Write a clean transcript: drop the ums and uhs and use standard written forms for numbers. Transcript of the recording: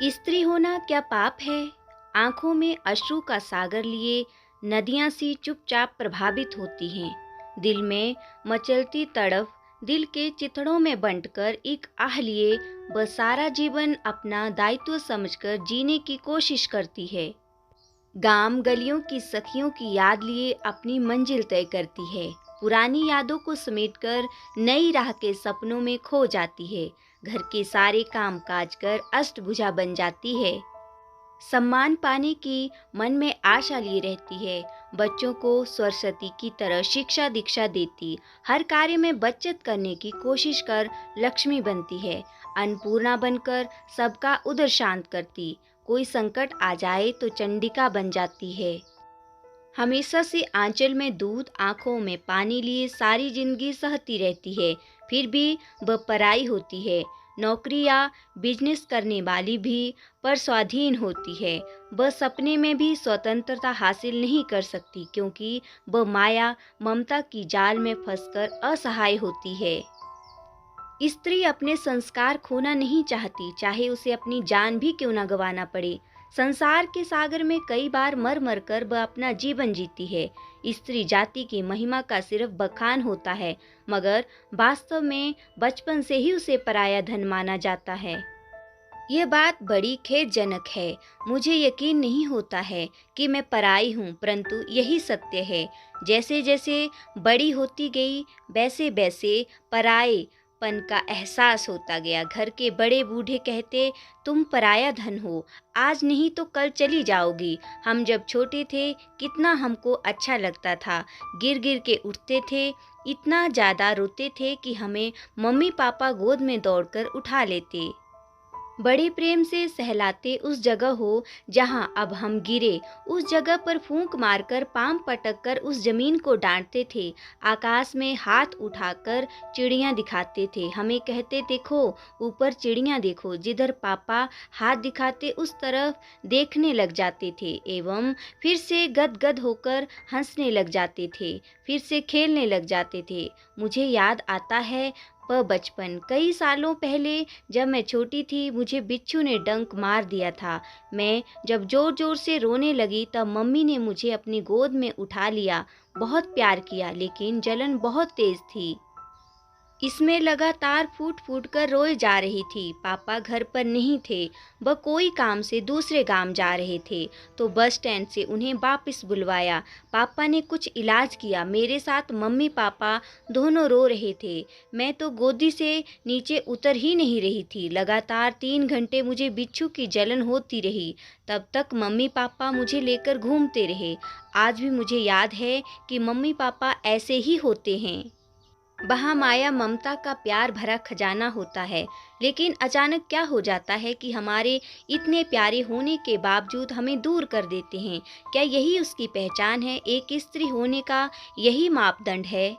स्त्री होना क्या पाप है? आंखों में अश्रु का सागर लिए नदियां सी चुपचाप प्रभावित होती हैं। दिल में मचलती तड़फ दिल के चिथड़ों में बंटकर एक आह लिए वह सारा जीवन अपना दायित्व समझकर जीने की कोशिश करती है। गांव गलियों की सखियों की याद लिए अपनी मंजिल तय करती है। पुरानी यादों को समेटकर नई राह के सपनों में खो जाती है। घर के सारे काम काज कर अष्टभुजा बन जाती है। सम्मान पाने की मन में आशा लिए रहती है। बच्चों को सरस्वती की तरह शिक्षा दीक्षा देती, हर कार्य में बचत करने की कोशिश कर लक्ष्मी बनती है। अन्नपूर्णा बनकर सबका उदर शांत करती, कोई संकट आ जाए तो चंडिका बन जाती है। हमेशा से आंचल में दूध आंखों में पानी लिए सारी जिंदगी सहती रहती है, फिर भी वह पराई होती है। नौकरी या बिजनेस करने वाली भी पर स्वाधीन होती है। वह सपने में भी स्वतंत्रता हासिल नहीं कर सकती, क्योंकि वह माया ममता की जाल में फंसकर असहाय होती है। स्त्री अपने संस्कार खोना नहीं चाहती, चाहे उसे अपनी जान भी क्यों न गंवाना पड़े। संसार के सागर में कई बार मर मर कर वह अपना जीवन जीती है। स्त्री जाति की महिमा का सिर्फ बखान होता है, मगर वास्तव में बचपन से ही उसे पराया धन माना जाता है। ये बात बड़ी खेदजनक है। मुझे यकीन नहीं होता है कि मैं पराई हूँ, परंतु यही सत्य है। जैसे जैसे बड़ी होती गई, वैसे वैसे पराए पन का एहसास होता गया। घर के बड़े बूढ़े कहते, तुम पराया धन हो, आज नहीं तो कल चली जाओगी। हम जब छोटे थे कितना हमको अच्छा लगता था, गिर गिर के उठते थे, इतना ज़्यादा रोते थे कि हमें मम्मी पापा गोद में दौड़कर उठा लेते, बड़े प्रेम से सहलाते। उस जगह हो जहां अब हम गिरे, उस जगह पर फूंक मारकर पांव पटक कर उस जमीन को डांटते थे। आकाश में हाथ उठाकर चिड़ियां दिखाते थे, हमें कहते, देखो ऊपर चिड़ियां देखो। जिधर पापा हाथ दिखाते उस तरफ देखने लग जाते थे एवं फिर से गदगद होकर हंसने लग जाते थे, फिर से खेलने लग जाते थे। मुझे याद आता है वह बचपन, कई सालों पहले जब मैं छोटी थी, मुझे बिच्छू ने डंक मार दिया था। मैं जब जोर जोर से रोने लगी तब मम्मी ने मुझे अपनी गोद में उठा लिया, बहुत प्यार किया, लेकिन जलन बहुत तेज थी। इसमें लगातार फूट फूट कर रोए जा रही थी। पापा घर पर नहीं थे, वह कोई काम से दूसरे गांव जा रहे थे, तो बस स्टैंड से उन्हें वापस बुलवाया। पापा ने कुछ इलाज किया, मेरे साथ मम्मी पापा दोनों रो रहे थे। मैं तो गोदी से नीचे उतर ही नहीं रही थी। लगातार 3 घंटे मुझे बिच्छू की जलन होती रही। तब तक मम्मी पापा मुझे लेकर घूमते रहे। आज भी मुझे याद है कि मम्मी पापा ऐसे ही होते हैं। वहाँ माया ममता का प्यार भरा खजाना होता है, लेकिन अचानक क्या हो जाता है कि हमारे इतने प्यारे होने के बावजूद हमें दूर कर देते हैं। क्या यही उसकी पहचान है? एक स्त्री होने का यही मापदंड है?